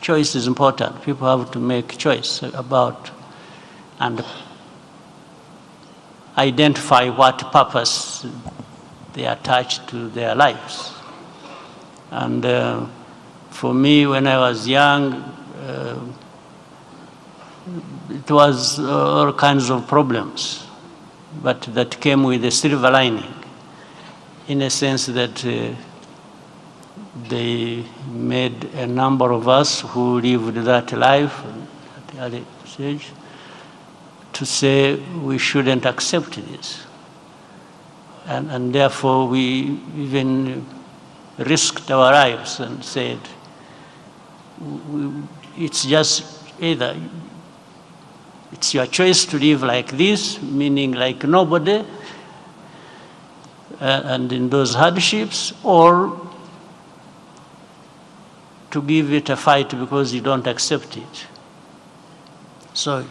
choice is important. People have to make choice about and identify what purpose they attach to their lives. And for me, when I was young, it was all kinds of problems, but that came with a silver lining, in a sense that they made a number of us who lived that life at the early stage to say we shouldn't accept this. And therefore we even risked our lives and said, it's just either it's your choice to live like this, meaning like nobody, and in those hardships, or to give it a fight because you don't accept it. So,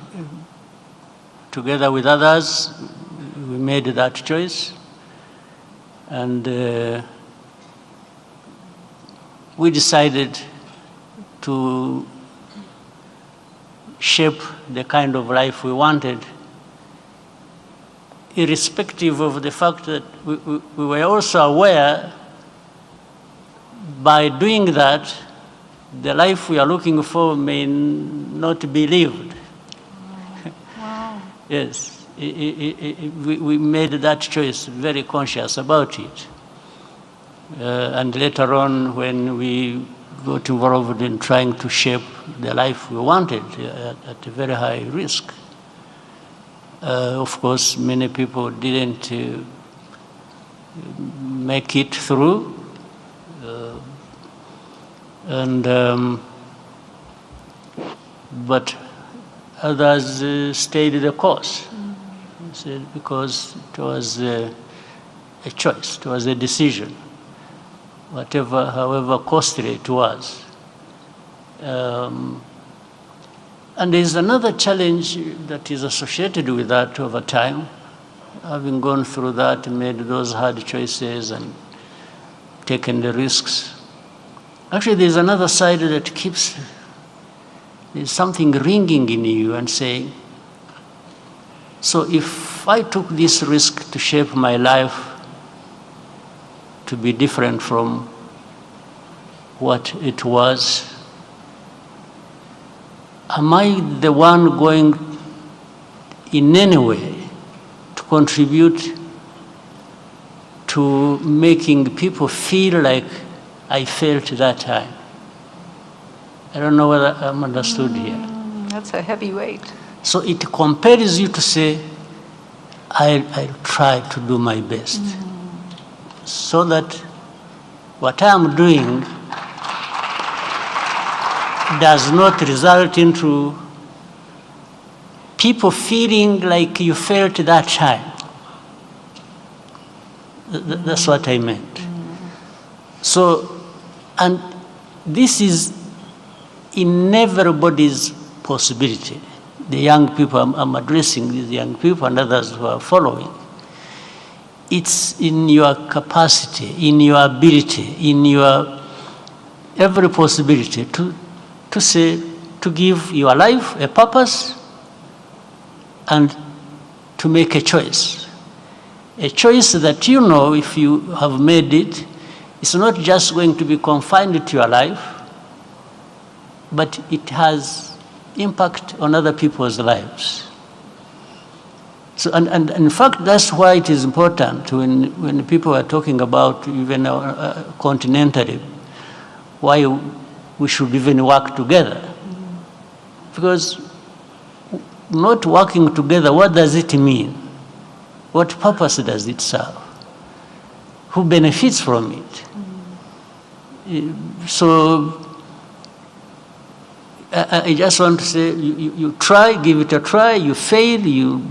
together with others, we made that choice, and we decided to shape the kind of life we wanted, irrespective of the fact that we were also aware by doing that, the life we are looking for may not be lived. Wow. Yes, we made that choice, very conscious about it. And later on, when we got involved in trying to shape the life we wanted at a very high risk, of course, many people didn't make it through. But others stayed the course, because it was a choice, it was a decision, however costly it was. And there's another challenge that is associated with that over time. Having gone through that, made those hard choices and taken the risks. Actually, there's another side that there's something ringing in you and saying, so if I took this risk to shape my life to be different from what it was, am I the one going in any way to contribute to making people feel like I felt that time? I don't know whether I'm understood here. That's a heavy weight. So it compels you to say, I'll try to do my best, so that what I'm doing does not result into people feeling like you felt that time. That's what I meant. So, and this is in everybody's possibility. The young people, I'm addressing these young people and others who are following. It's in your capacity, in your ability, in your every possibility to say, to give your life a purpose and to make a choice. A choice that you know, if you have made it, it's not just going to be confined to your life, but it has impact on other people's lives. So, and in fact, that's why it is important when people are talking about even continentally, why we should even work together. Because not working together, what does it mean? What purpose does it serve? Who benefits from it? So I just want to say, you try, give it a try, you fail, you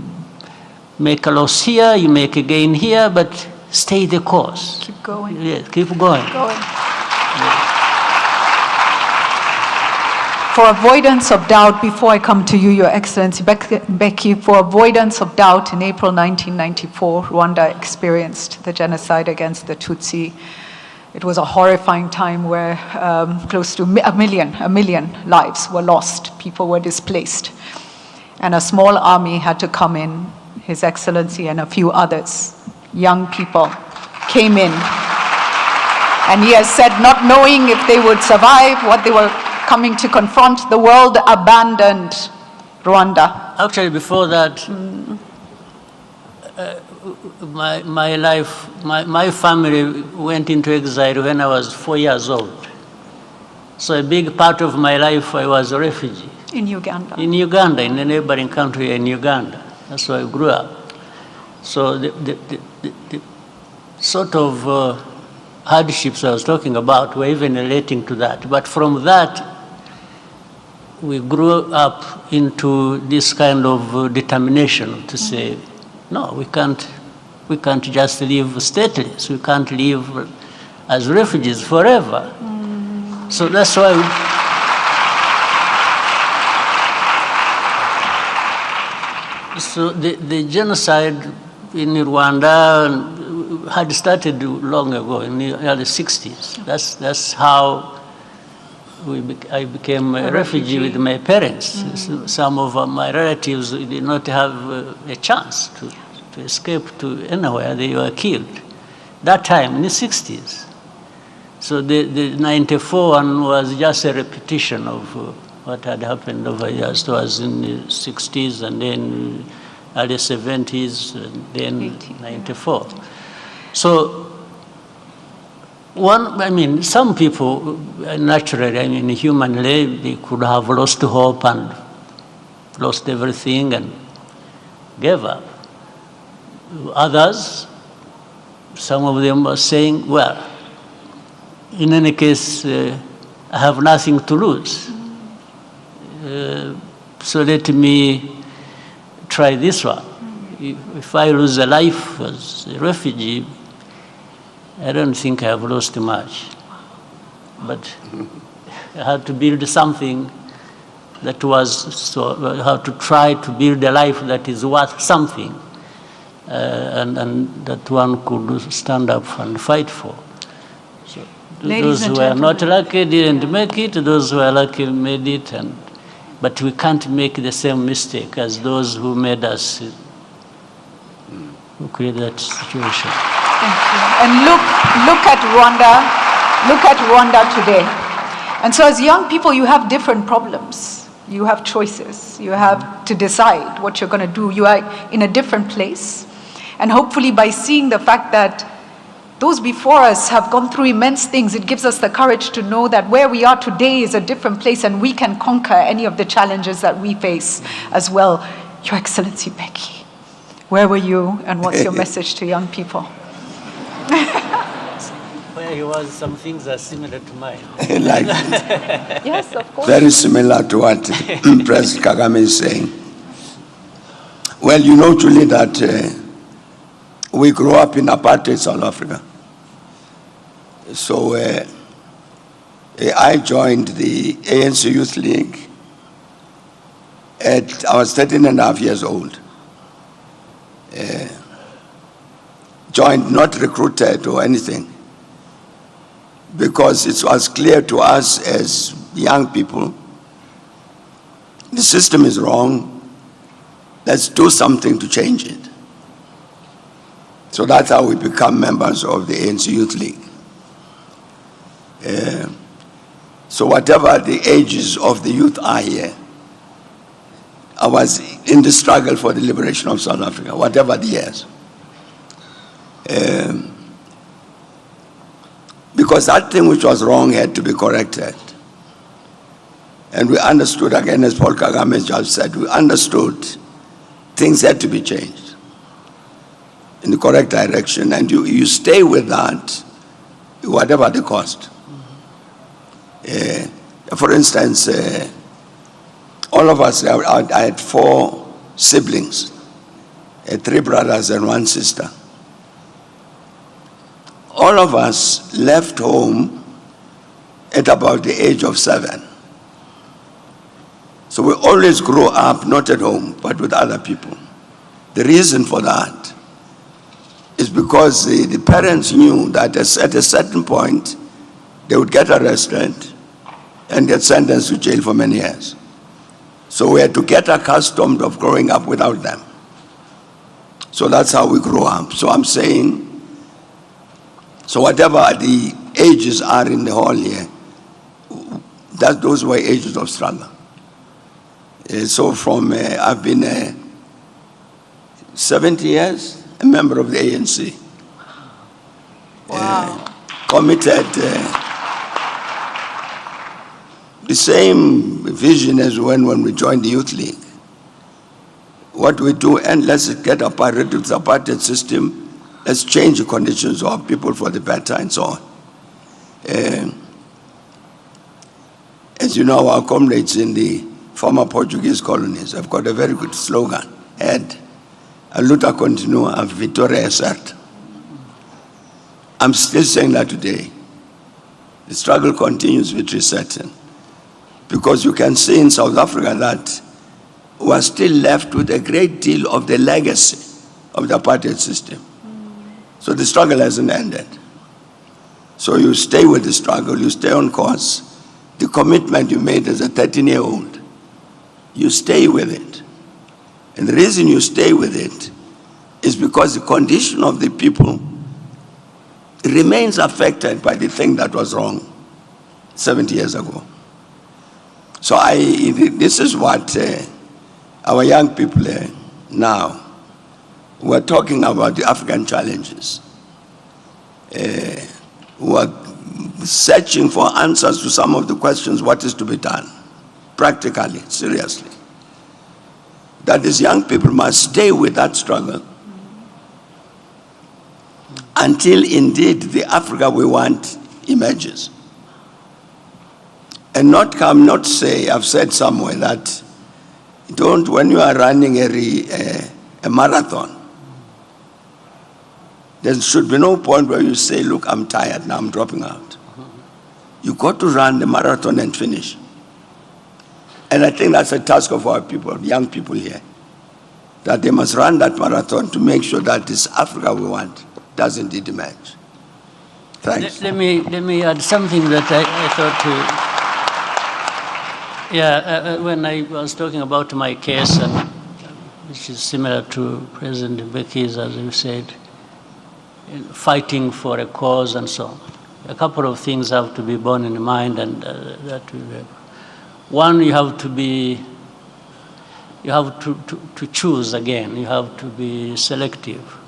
make a loss here, you make a gain here, but stay the course. Keep going. Yes, keep going. Keep going. For avoidance of doubt, before I come to you, Your Excellency, Becky, for avoidance of doubt, in April 1994, Rwanda experienced the genocide against the Tutsi. It was a horrifying time where close to a million lives were lost. People were displaced. And a small army had to come in. His Excellency and a few others, young people, came in. And he has said, not knowing if they would survive, what they were coming to confront, the world abandoned Rwanda. Actually, before that, my family went into exile when I was 4 years old. So a big part of my life, I was a refugee. In Uganda? In Uganda, in a neighboring country in Uganda. That's where I grew up. So the sort of hardships I was talking about were even relating to that. But from that, we grew up into this kind of determination to say, no, we can't just live stateless. We can't live as refugees forever. So that's why so the genocide in Rwanda had started long ago, in the early 60s. That's how I became a refugee with my parents. Some of my relatives did not have a chance to escape to anywhere. They were killed. That time, in the 60s. So the 94 one was just a repetition of what had happened over years. It was in the 60s and then early 70s and then 94. So some people, naturally, humanly, they could have lost hope and lost everything and gave up. Others, some of them were saying, well, in any case, I have nothing to lose. So let me try this one. If I lose a life as a refugee, I don't think I have lost much. But I had to build something that was, so I had to try to build a life that is worth something, and that one could stand up and fight for. So those who were not lucky didn't make it, those who were lucky made it, but we can't make the same mistake as those who made us, who created that situation. Thank you. And look at Rwanda. Look at Rwanda today. And so as young people, you have different problems. You have choices. You have to decide what you're going to do. You are in a different place. And hopefully by seeing the fact that those before us have gone through immense things, it gives us the courage to know that where we are today is a different place and we can conquer any of the challenges that we face as well. Your Excellency Becky, where were you and what's your message to young people? Where he was, some things are similar to mine. Like Yes, of course. very similar to what President Kagame is saying. Well, you know, Julie, that we grew up in apartheid South Africa. So I joined the ANC Youth League I was 13 and a half years old. Joined, not recruited or anything, because it was clear to us as young people, the system is wrong, let's do something to change it. So that's how we become members of the ANC Youth League. So whatever the ages of the youth are here, I was in the struggle for the liberation of South Africa, whatever the years. Because that thing which was wrong had to be corrected. And we understood, again, as Paul Kagame just said, we understood things had to be changed in the correct direction, and you stay with that, whatever the cost. For instance, all of us, I had 4 siblings, 3 brothers and 1 sister. All of us left home at about the age of 7. So we always grew up not at home, but with other people. The reason for that is because the parents knew that at a certain point, they would get arrested and get sentenced to jail for many years. So we had to get accustomed of growing up without them. So that's how we grew up. So I'm saying, so whatever the ages are in the hall here, those were ages of struggle. So from, I've been 70 years a member of the ANC. Wow. Committed the same vision as when we joined the Youth League. What we do, and let's get a apartheid system, let's change the conditions of people for the better and so on. As you know, our comrades in the former Portuguese colonies have got a very good slogan, and a luta continua, a vitória é certa. I'm still saying that today. The struggle continues, which is certain. Because you can see in South Africa that we are still left with a great deal of the legacy of the apartheid system. So the struggle hasn't ended. So you stay with the struggle, you stay on course. The commitment you made as a 13-year-old, you stay with it. And the reason you stay with it is because the condition of the people remains affected by the thing that was wrong 70 years ago. So this is what our young people now, we're talking about the African challenges. We're searching for answers to some of the questions, what is to be done, practically, seriously. That these young people must stay with that struggle until indeed the Africa we want emerges. And not say, I've said somewhere that when you are running a marathon, there should be no point where you say, look, I'm tired, now I'm dropping out. You got to run the marathon and finish. And I think that's a task of our people, young people here, that they must run that marathon to make sure that this Africa we want does indeed emerge. Thanks. Let me add something that I thought. When I was talking about my case, and which is similar to President Becky's, as you said, fighting for a cause and so on. A couple of things have to be borne in mind, and that will help. One, you have to choose again. You have to be selective.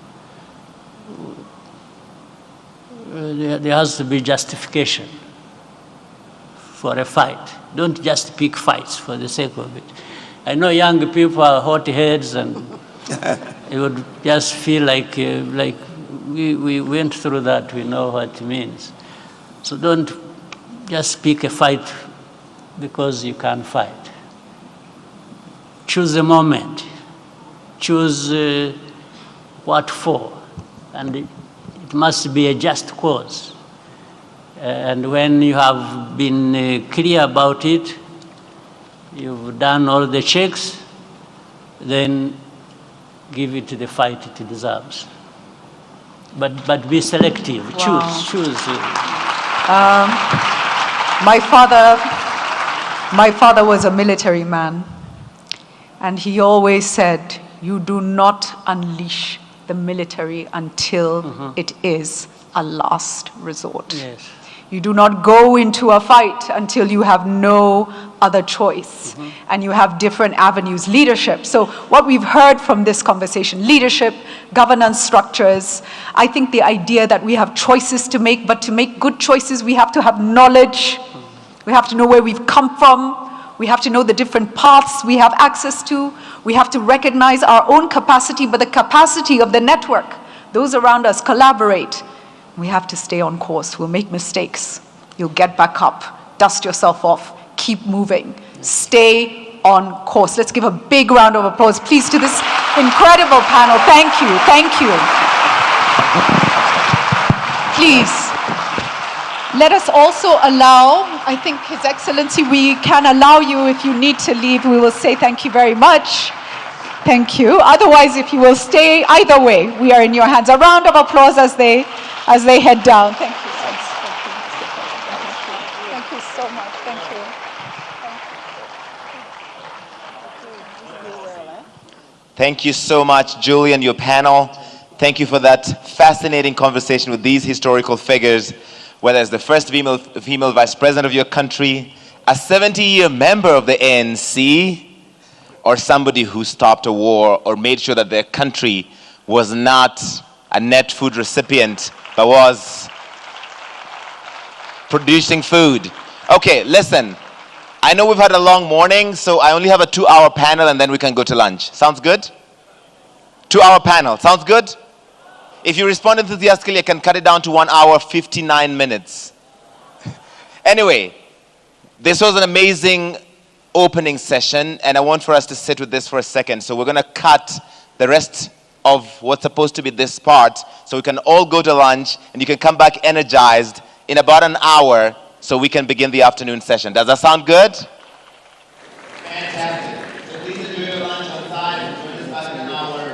There has to be justification for a fight. Don't just pick fights for the sake of it. I know young people are hot heads, and it would just feel like we went through that. We know what it means. So don't just pick a fight because you can't fight. Choose a moment. Choose what for, and it must be a just cause. And when you have been clear about it, you've done all the checks, then give it the fight it deserves. But be selective. Wow. Choose. My father was a military man, and he always said, you do not unleash the military until it is a last resort. Yes. You do not go into a fight until you have no other choice, and you have different avenues. Leadership. So what we've heard from this conversation, leadership, governance structures, I think the idea that we have choices to make, but to make good choices, we have to have knowledge. We have to know where we've come from. We have to know the different paths we have access to. We have to recognize our own capacity, but the capacity of the network. Those around us collaborate. We have to stay on course. We'll make mistakes. You'll get back up, dust yourself off, keep moving. Stay on course. Let's give a big round of applause, please, to this incredible panel. Thank you, thank you. Please, let us also allow, I think His Excellency, we can allow you if you need to leave. We will say thank you very much. Thank you. Otherwise, if you will stay, either way, we are in your hands. A round of applause as they head down. Thank you. Thank you so much. Thank you. Thank you so much, Julie, and your panel. Thank you for that fascinating conversation with these historical figures, whether it's the first female vice president of your country, a 70-year member of the ANC, or somebody who stopped a war or made sure that their country was not a net food recipient, but was producing food. Okay, listen. I know we've had a long morning, so I only have a 2-hour panel and then we can go to lunch. Sounds good? 2-hour panel. Sounds good? If you respond enthusiastically, I can cut it down to 1 hour, 59 minutes. Anyway, this was an amazing opening session, and I want for us to sit with this for a second. So we're going to cut the rest of what's supposed to be this part, so we can all go to lunch, and you can come back energized in about an hour, so we can begin the afternoon session. Does that sound good? Fantastic. So please enjoy your lunch outside and join us back in an hour.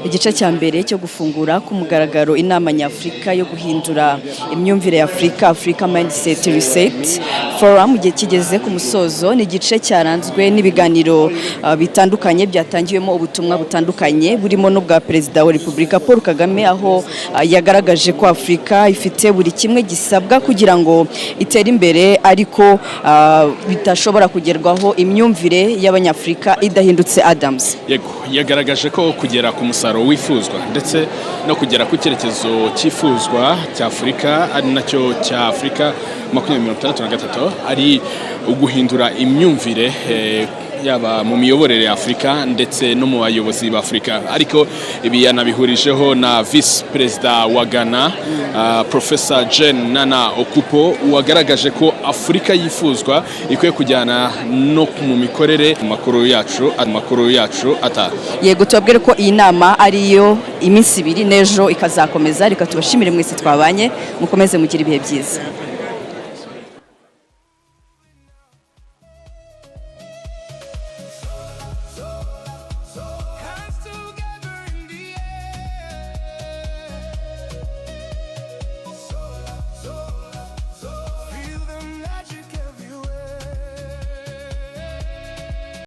Igice cya mbere cyo gufungura ku mugaragaro inama nyafurika yo guhindura imyumvire ya Africa Mindset Reset Forum gihe kigeze ku musozo. Ni igice cyaranzwe n'ibiganiro bitandukanye byatangiwemo ubutumwa butandukanye burimo n'ubwa Perezida wa Repubulika Paul Kagame, aho yagaragaje ko Afrika ifite buri kimwe gisabwa kugira ngo itere imbere, ariko bitashobora kugerwaho imyumvire y'abanyafrika idahindutse. Adams yego yagaragaje ko kugera ku musaruro wifuzwa ndetse no kugera ku cyerekezo cyifuzwa cya Afurika ari nacyo cya Afurika 2063 ari uguhindura imyumvire yaba mu miyoborere ya Afurika ndetse no mu bayobozi ba Afurika. Ariko ibi yanabihurijeho na Vice President wa Ghana Professor Jen Nana Okupo, wagaragaje ko Afurika yifuzwa ikwiye kujyana no mu mikorere makuru yacu ata. Yego tubabwire ko iyi nama ariyo iminsi 2 n'ejo ikazakomeza. Reka tubashimire mwese twabanye, mukomeze mugira ibihe byiza.